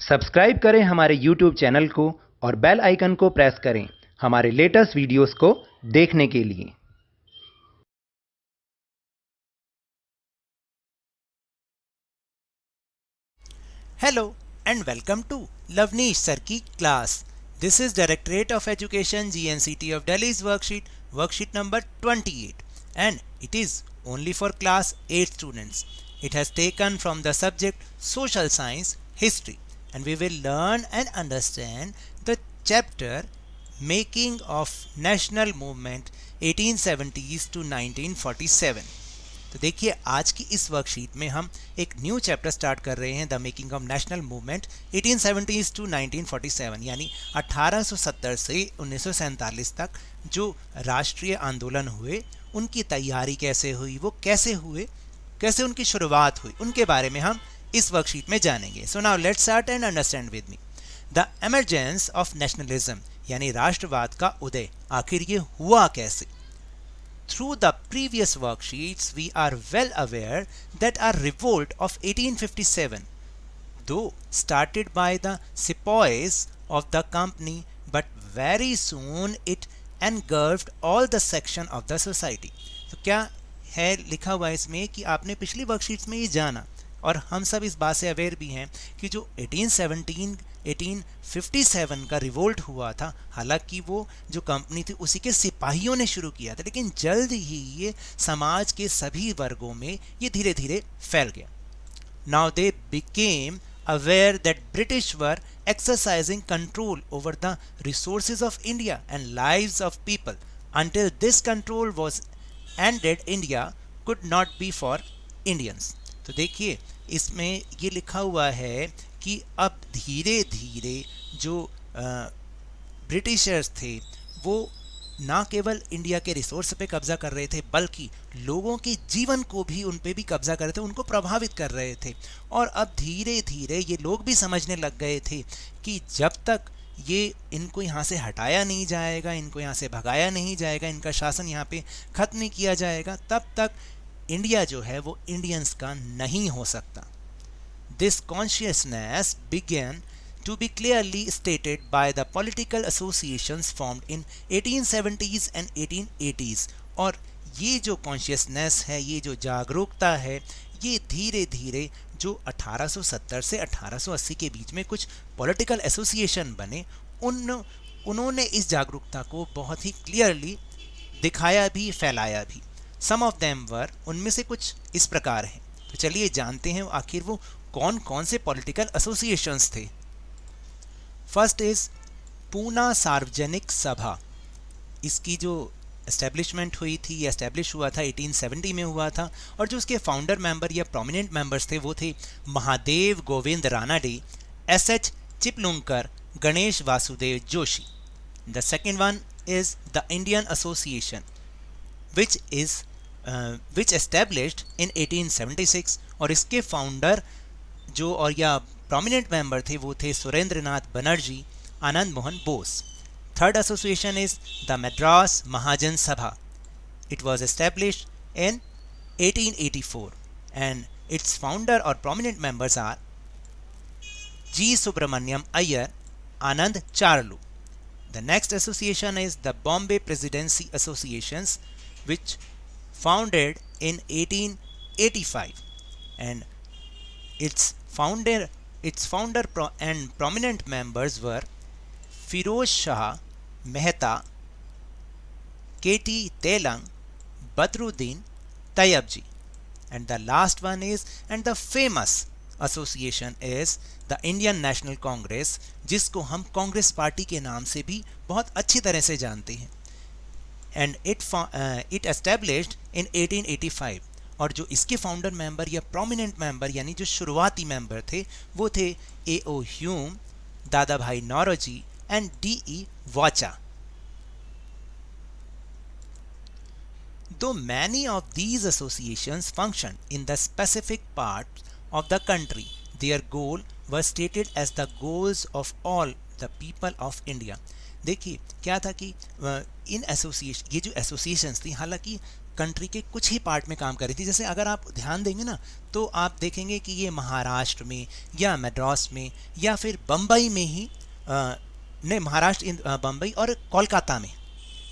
Subscribe करें हमारे YouTube channel को और बेल आइकन को प्रेस करें हमारे लेटेस्ट वीडियोस को देखने के लिए। Hello and welcome to Lavneesh Sir की class. This is Directorate of Education GNCT of Delhi's worksheet number 28, and it is only for class 8 students. It has taken from the subject Social Science History, and we will learn and understand the chapter Making of National Movement 1870s to 1947. तो देखिए आज की इस worksheet में हम एक new chapter start कर रहे हैं, the making of national movement 1870s to 1947, यानी 1870 से 1947 तक जो राष्ट्रीय आंदोलन हुए उनकी तैयारी कैसे हुई, वो कैसे हुए, कैसे उनकी शुरुआत हुई, उनके बारे में हम इस वर्कशीट में जानेंगे। So now let's start and understand with me. The emergence of nationalism यानी राष्ट्रवाद का उदय, आखिर ये हुआ कैसे? Through the previous worksheets, we are well aware that our revolt of 1857, though started by the sepoys of the company, but very soon it engulfed all the section of the society. तो क्या है लिखा हुआ है इसमें कि आपने पिछली वर्कशीट्स में ये जाना और हम सब इस बात से अवेयर भी हैं कि जो 1857 का रिवोल्ट हुआ था, हालांकि वो जो कंपनी थी उसी के सिपाहियों ने शुरू किया था, लेकिन जल्द ही ये समाज के सभी वर्गों में ये धीरे धीरे फैल गया। Now they became aware that British were exercising control over the resources of India and lives of people. Until this control was ended, India could not be for Indians. तो देखिए इसमें ये लिखा हुआ है कि अब धीरे धीरे जो ब्रिटिशर्स थे वो ना केवल इंडिया के रिसोर्स पे कब्जा कर रहे थे बल्कि लोगों के जीवन को भी उन पे भी कब्जा कर रहे थे, उनको प्रभावित कर रहे थे। और अब धीरे धीरे ये लोग भी समझने लग गए थे कि जब तक ये इनको यहाँ से हटाया नहीं जाएगा, इनको यहाँ से भगाया नहीं जाएगा, इनका शासन यहाँ पे ख़त्म नहीं किया जाएगा, तब तक इंडिया जो है वो इंडियंस का नहीं हो सकता। This consciousness began to be clearly stated by the political associations formed in 1870s and 1880s. और ये जो कॉन्शियसनेस है, ये जो जागरूकता है, ये धीरे धीरे जो 1870 से 1880 के बीच में कुछ पॉलिटिकल एसोसिएशन बने, उन्होंने इस जागरूकता को बहुत ही क्लियरली दिखाया भी, फैलाया भी। सम ऑफ देम वर, उनमें से कुछ इस प्रकार हैं। तो चलिए जानते हैं आखिर वो कौन कौन से पॉलिटिकल एसोसिएशंस थे। फर्स्ट इज पूना सार्वजनिक सभा। इसकी जो एस्टेब्लिशमेंट हुई थी, ये एस्टेब्लिश हुआ था 1870 में हुआ था, और जो उसके फाउंडर मेंबर या प्रोमिनेंट मेंबर्स थे वो थे Mahadev Govind Ranade, S H. Chiplunkar, Ganesh Vasudeo Joshi. The second one is the Indian association which established in 1876, और इसके फाउंडर जो और या प्रोमिनेंट मेंबर थे वो थे Surendranath Banerjee, Anand Mohan Bose. Third association is the Madras Mahajan Sabha. It was established in 1884 and its founder और prominent members are G Subramania Iyer, Ananda Charlu. The next association is the Bombay presidency associations which founded in 1885, and its founder and prominent members were Firoz Shah Mehta, K.T. Telang, Badruddin Tayyabji. And the last one is, and the famous association is the Indian National Congress, जिसको हम Congress party के नाम से भी बहुत अच्छी तरह से जानते हैं। and it established in 1885, और जो इसके फाउंडर मेंबर या प्रोमिनेंट मेंबर यानी जो शुरुआती मेंबर थे वो थे A.O. ह्यूम, दादा भाई नौरोजी एंड D.E. वाचा। Though many of these associations functioned in the specific parts of the country, their goal was stated as the goals of all the people of India. देखिए क्या था कि इन एसोसिएशन, ये जो associations थी, हालांकि country के कुछ ही पार्ट में काम कर रही थी। जैसे अगर आप ध्यान देंगे ना तो आप देखेंगे कि ये महाराष्ट्र में या मद्रास में या फिर बम्बई में ही नहीं, महाराष्ट्र, बम्बई और कोलकाता में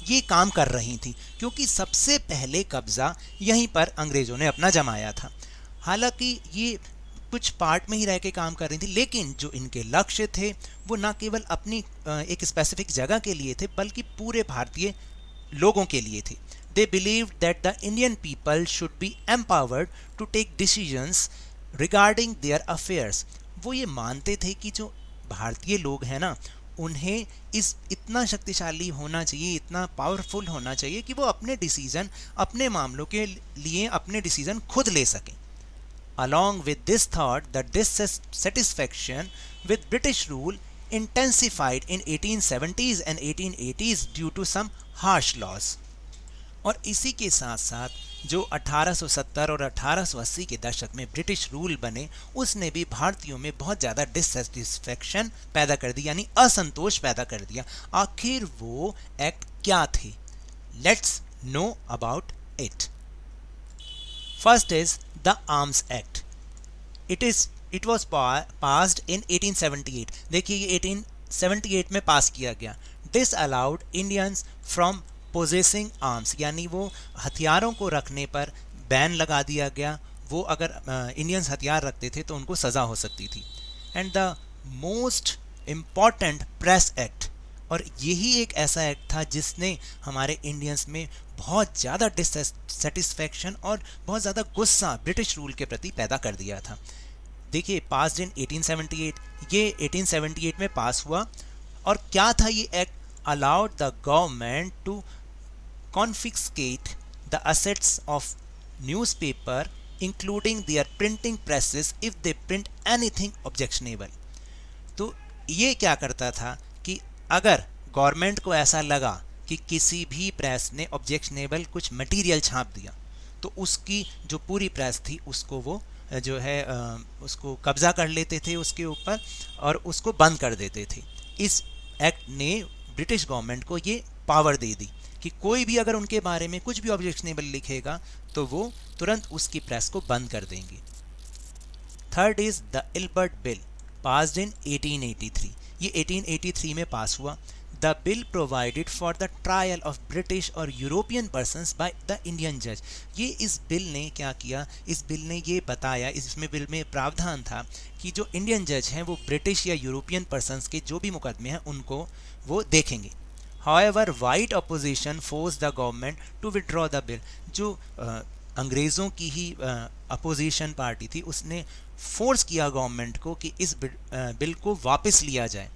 ये काम कर रही थी, क्योंकि सबसे पहले कब्जा यहीं पर अंग्रेज़ों ने अपना जमाया था। हालांकि ये कुछ पार्ट में ही रह के काम कर रही थी, लेकिन जो इनके लक्ष्य थे वो ना केवल अपनी एक स्पेसिफिक जगह के लिए थे बल्कि पूरे भारतीय लोगों के लिए थे। They believed that the Indian people should be empowered to take decisions regarding their affairs. वो ये मानते थे कि जो भारतीय लोग हैं ना, उन्हें इतना शक्तिशाली होना चाहिए, इतना पावरफुल होना चाहिए कि वो अपने डिसीजन, अपने मामलों के लिए अपने डिसीजन खुद ले सकें। Along with this thought, the dissatisfaction with British rule intensified in 1870s and 1880s due to some harsh laws. और इसी के साथ साथ जो 1870 और 1880 के दशक में ब्रिटिश रूल बने, उसने भी भारतीयों में बहुत ज़्यादा डिससेटिस्फैक्शन पैदा कर दी, यानी असंतोष पैदा कर दिया। आखिर वो एक्ट क्या थे? Let's know about it. First is the arms act. It was passed in 1878। देखिए ये 1878 में पास किया गया। This allowed Indians from possessing arms, यानी वो हथियारों को रखने पर बैन लगा दिया गया। वो अगर इंडियंस हथियार रखते थे तो उनको सज़ा हो सकती थी। And the most important press act, और यही एक ऐसा एक्ट था जिसने हमारे इंडियंस में बहुत ज़्यादा डिससेटिस्फैक्शन और बहुत ज़्यादा गुस्सा ब्रिटिश रूल के प्रति पैदा कर दिया था। देखिए पास्ड इन 1878, ये 1878 में पास हुआ। और क्या था ये act? allowed the government to confiscate the assets of newspaper including their printing presses if they print anything objectionable. तो ये क्या करता था कि अगर गवर्नमेंट को ऐसा लगा कि किसी भी प्रेस ने ऑब्जेक्शनेबल कुछ मटेरियल छाप दिया, तो उसकी जो पूरी प्रेस थी उसको वो जो है उसको कब्जा कर लेते थे उसके ऊपर और उसको बंद कर देते थे। इस एक्ट ने ब्रिटिश गवर्नमेंट को ये पावर दे दी कि कोई भी अगर उनके बारे में कुछ भी ऑब्जेक्शनेबल लिखेगा तो वो तुरंत उसकी प्रेस को बंद कर देंगे। Third is the Ilbert bill, passed in 1883। ये 1883 में पास हुआ। The bill provided for the trial of British और European persons by the Indian जज। ये इस बिल ने क्या किया? इस बिल ने ये बताया, इसमें बिल में प्रावधान था कि जो इंडियन जज हैं वो ब्रिटिश या यूरोपियन पर्सनस के जो भी मुकदमे हैं उनको वो देखेंगे। However, white opposition forced the government to withdraw the bill. जो अंग्रेज़ों की ही अपोजिशन पार्टी थी उसने फोर्स किया गवर्नमेंट को कि इस बिल को वापस लिया जाए।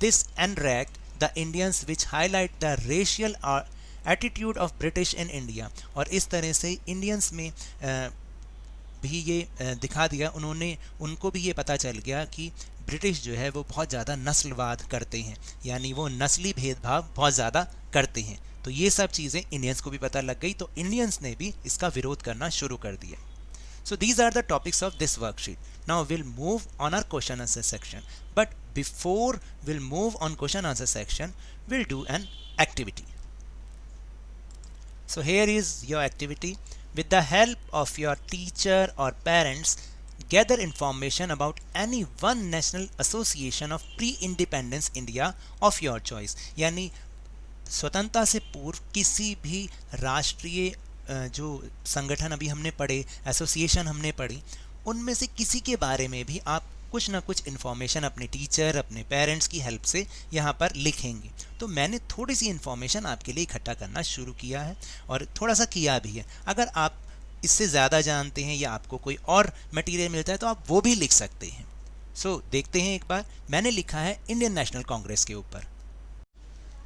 This enraged the Indians which highlight the racial attitude of British in India. और इस तरह से इंडियंस में भी ये दिखा दिया, उनको भी ये पता चल गया कि ब्रिटिश जो है वो बहुत ज़्यादा नस्लवाद करते हैं, यानी वो नस्ली भेदभाव बहुत ज़्यादा करते हैं। तो ये सब चीज़ें इंडियंस को भी पता लग गई, तो इंडियंस ने भी इसका विरोध करना शुरू कर दिया। So these are the topics of this worksheet. Now will move on our question answer section, but before will move on question answer section will do an activity. So here is your activity. With the help of your teacher or parents, gather information about any one national association of pre-independence India of your choice. यानी स्वतंत्रता से पूर्व किसी भी राष्ट्रीय जो संगठन अभी हमने पढ़े, एसोसिएशन हमने पढ़ी, उनमें से किसी के बारे में भी आप कुछ ना कुछ इन्फॉर्मेशन अपने टीचर, अपने पेरेंट्स की हेल्प से यहाँ पर लिखेंगे. तो मैंने थोड़ी सी इन्फॉर्मेशन आपके लिए इकट्ठा करना शुरू किया है और थोड़ा सा किया भी है. अगर आप इससे ज़्यादा जानते हैं या आपको कोई और मटेरियल मिलता है तो आप वो भी लिख सकते हैं. सो देखते हैं एक बार. मैंने लिखा है इंडियन नेशनल कांग्रेस के ऊपर.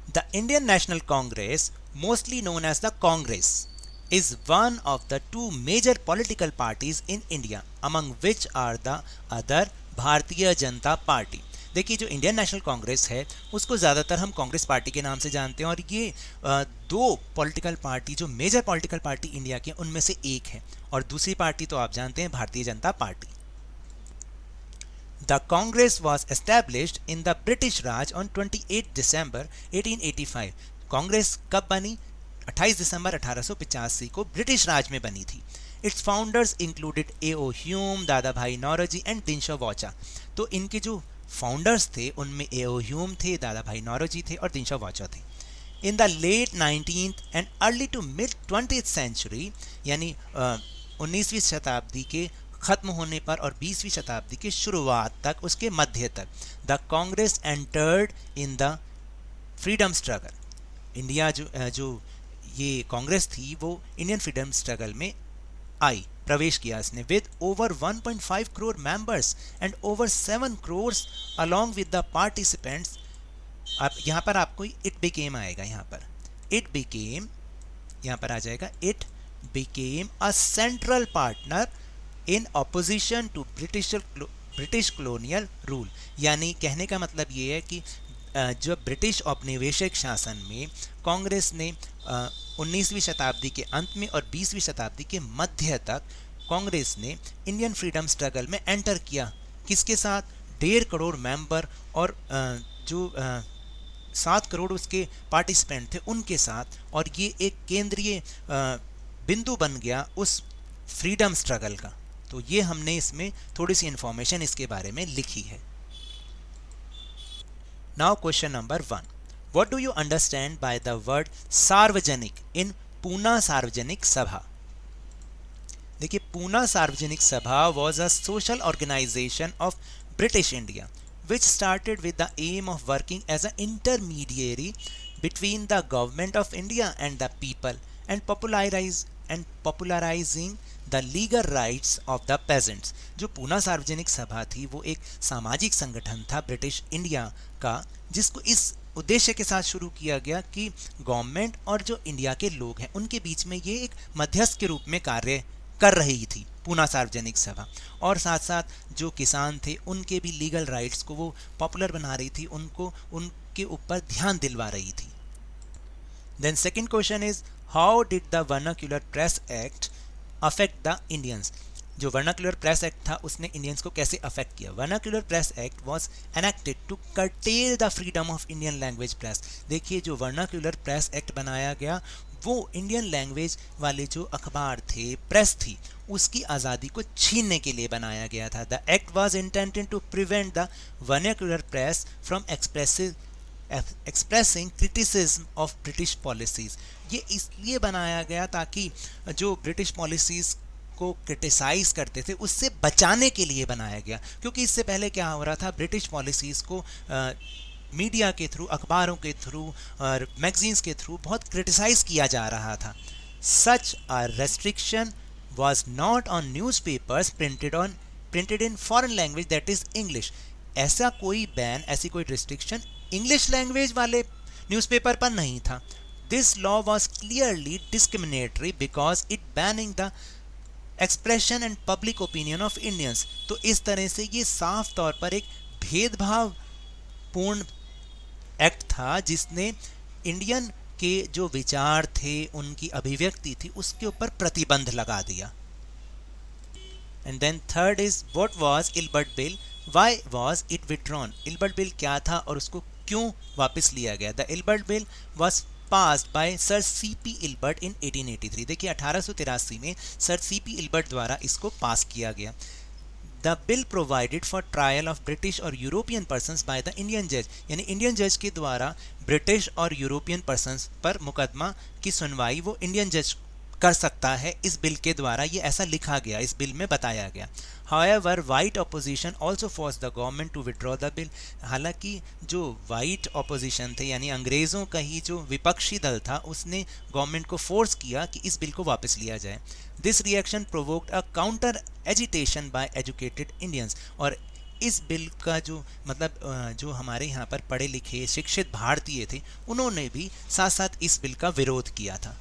The Indian National Congress, mostly known as the Congress, is one of the two major political parties in India, among which are the other Bharatiya Janata party. देखिए जो इंडियन नेशनल कांग्रेस है उसको ज़्यादातर हम कांग्रेस पार्टी के नाम से जानते हैं और ये दो पॉलिटिकल पार्टी जो मेजर पॉलिटिकल पार्टी इंडिया के उनमें से एक है और दूसरी पार्टी तो आप जानते हैं Bharatiya Janata party. The Congress was established in the British Raj on 28 December 1885. Congress कब बनी? 28 दिसंबर 1885 को ब्रिटिश राज में बनी थी। It's founders included A.O.. Hume, दादा भाई नौरोजी एंड दिनशा वाचा। तो इनके जो फाउंडर्स थे उनमें ए.ओ. ह्यूम थे, दादा भाई नौरोजी थे और दिनशा वाचा थे। In the late 19th and early to mid 20th century, यानी 19वीं शताब्दी के ख़त्म होने पर और 20वीं शताब्दी की शुरुआत तक, उसके मध्य तक, the Congress entered in the freedom struggle. India जो ये कांग्रेस थी वो इंडियन फ्रीडम स्ट्रगल में आई, प्रवेश किया इसने, with over 1.5 crore members and over 7 crore along with the participants. आप यहाँ पर आपको इट बिकेम आएगा, यहाँ पर इट बिकेम, यहाँ पर आ जाएगा it became a central partner in opposition to British colonial rule. यानी कहने का मतलब ये है कि जब ब्रिटिश औपनिवेशिक शासन में कांग्रेस ने 19वीं शताब्दी के अंत में और 20वीं शताब्दी के मध्य तक कांग्रेस ने इंडियन फ्रीडम स्ट्रगल में एंटर किया। किसके साथ? 1.5 करोड़ मेंबर और जो 7 करोड़ उसके पार्टिसिपेंट थे उनके साथ, और ये एक केंद्रीय बिंदु बन गया उस फ्रीडम स्ट्रगल का। तो ये हमने इसमें थोड़ी सी इंफॉर्मेशन इसके बारे में लिखी है। Now question number 1, what do you understand by the word sarvajanik in Poona Sarvajanik Sabha? देखिए, Poona Sarvajanik Sabha was a social organisation of British India which started with the aim of working as an intermediary between the government of India and the people and popularizing the legal rights of the peasants। जो पूना सार्वजनिक सभा थी वो एक सामाजिक संगठन था British India का, जिसको इस उद्देश्य के साथ शुरू किया गया कि गवर्नमेंट और जो इंडिया के लोग हैं उनके बीच में ये एक मध्यस्थ के रूप में कार्य कर रही थी पूना सार्वजनिक सभा, और साथ साथ जो किसान थे उनके भी लीगल राइट्स को वो पॉपुलर बना रही थी, उनको उनके ऊपर ध्यान दिलवा रही थी। Then second question is, how did the vernacular Press Act affect the Indians? जो वर्नाक्युलर प्रेस एक्ट था उसने इंडियंस को कैसे अफेक्ट किया? Vernacular Press Act was enacted to curtail the freedom of Indian language press. देखिए, जो Vernacular Press act बनाया गया वो इंडियन लैंग्वेज वाले जो अखबार थे, प्रेस थी, उसकी आज़ादी को छीनने के लिए बनाया गया था। The act was intended to prevent the vernacular press from expressing criticism of British policies. ये इसलिए बनाया गया ताकि जो ब्रिटिश पॉलिसीज़ को क्रिटिसाइज़ करते थे उससे बचाने के लिए बनाया गया, क्योंकि इससे पहले क्या हो रहा था, ब्रिटिश पॉलिसीज़ को मीडिया के थ्रू, अखबारों के थ्रू और मैगजीन्स के थ्रू बहुत क्रिटिसाइज़ किया जा रहा था। Such a restriction was not on newspapers printed in foreign language, that is English। ऐसा कोई बैन, ऐसी कोई रिस्ट्रिक्शन इंग्लिश लैंग्वेज वाले न्यूज़पेपर पर नहीं था। This law was clearly discriminatory because it banning the expression and public opinion of Indians। तो इस तरह से ये साफ तौर पर एक भेदभाव पूर्ण एक्ट था जिसने इंडियन के जो विचार थे, उनकी अभिव्यक्ति थी, उसके ऊपर प्रतिबंध लगा दिया। And then third is, what was Ilbert bill, why was it withdrawn? Ilbert bill क्या था और उसको क्यों वापस लिया गया? The Ilbert bill was passed by sir C P Ilbert in 1883। देखिए, 1883 में सर सीपी इल्बर्ट द्वारा इसको पास किया गया। The bill provided for trial of British और European persons by the Indian जज, यानी इंडियन जज के द्वारा ब्रिटिश और यूरोपियन पर्सनस पर मुकदमा की सुनवाई वो इंडियन जज कर सकता है। इस बिल के द्वारा ये ऐसा लिखा गया, इस बिल में बताया गया। However white opposition also force the government to withdraw the bill. हालांकि जो वाइट ऑपोजिशन थे, यानी अंग्रेज़ों का ही जो विपक्षी दल था, उसने गवर्नमेंट को फोर्स किया कि इस बिल को वापस लिया जाए। This reaction provoked a counter agitation by educated Indians. और इस बिल का जो मतलब जो हमारे यहाँ पर पढ़े लिखे शिक्षित भारतीय थे, उन्होंने भी साथ साथ इस बिल का विरोध किया था।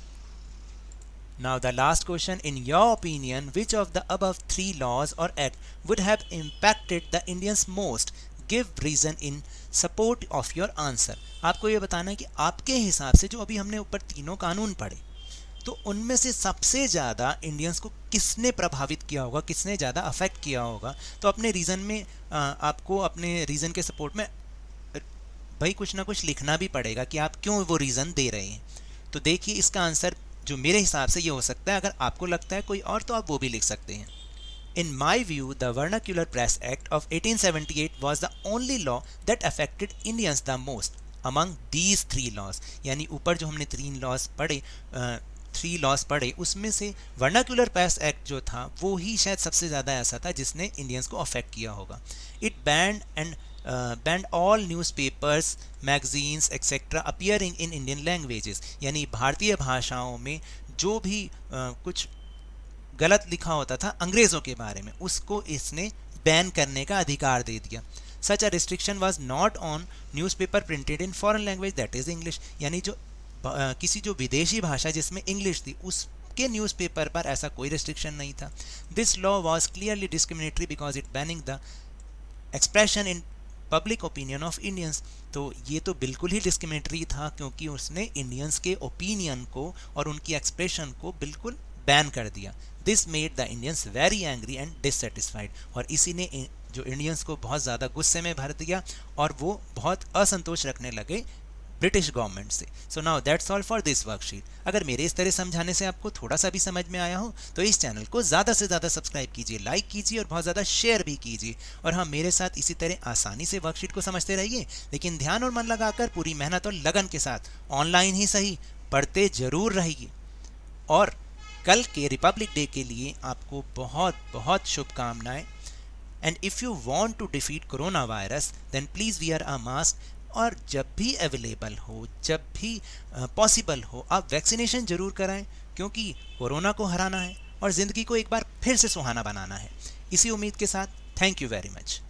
Now the last question, in your opinion, which of the above 3 laws or act would have impacted the Indians most? Give reason in support of your answer। आपको ये बताना है कि आपके हिसाब से जो अभी हमने ऊपर तीनों कानून पढ़े, तो उनमें से सबसे ज़्यादा इंडियंस को किसने प्रभावित किया होगा, किसने ज़्यादा अफेक्ट किया होगा। तो अपने रीज़न में आपको अपने रीज़न के सपोर्ट में भाई कुछ ना कुछ लिखना भी पड़ेगा कि आप क्यों वो रीज़न दे रहे हैं। तो देखिए इसका आंसर जो मेरे हिसाब से ये हो सकता है, अगर आपको लगता है कोई और तो आप वो भी लिख सकते हैं। In my view, the Vernacular Press Act of 1878 was the only law that affected Indians the most among these three laws। यानी ऊपर जो हमने थ्री लॉज पढ़े उसमें से वर्नाक्यूलर प्रेस एक्ट जो था वो ही शायद सबसे ज़्यादा ऐसा था जिसने इंडियंस को अफेक्ट किया होगा। It band all newspapers, magazines etcetera appearing in Indian languages. यानी भारतीय भाषाओं में जो भी कुछ गलत लिखा होता था अंग्रेज़ों के बारे में, उसको इसने बैन करने का अधिकार दे दिया। Such a restriction was not on newspaper printed in foreign language that is English. यानी जो किसी जो विदेशी भाषा जिसमें इंग्लिश थी उसके न्यूज़पेपर पर ऐसा कोई रिस्ट्रिक्शन नहीं था। This law was clearly discriminatory because it banning the expression in public opinion of Indians. तो ये तो बिल्कुल ही डिस्क्रिमिनेटरी था क्योंकि उसने इंडियंस के ओपिनियन को और उनकी एक्सप्रेशन को बिल्कुल बैन कर दिया। This made the Indians very angry and dissatisfied. और इसी ने जो इंडियंस को बहुत ज़्यादा गुस्से में भर दिया और वो बहुत असंतोष रखने लगे ब्रिटिश गवर्नमेंट से। So now that's all for this worksheet. अगर मेरे इस तरह समझाने से आपको थोड़ा सा भी समझ में आया हो तो इस चैनल को ज़्यादा से ज़्यादा सब्सक्राइब कीजिए, लाइक कीजिए और बहुत ज़्यादा शेयर भी कीजिए। और हाँ, मेरे साथ इसी तरह आसानी से वर्कशीट को समझते रहिए, लेकिन ध्यान और मन लगाकर पूरी मेहनत और लगन के साथ ऑनलाइन ही सही पढ़ते जरूर रहिए। और कल के रिपब्लिक डे के लिए आपको बहुत बहुत शुभकामनाएं। And if you want to defeat corona virus then please wear a mask. और जब भी अवेलेबल हो, जब भी पॉसिबल हो, आप वैक्सीनेशन जरूर कराएं क्योंकि कोरोना को हराना है और ज़िंदगी को एक बार फिर से सुहाना बनाना है। इसी उम्मीद के साथ थैंक यू वेरी मच।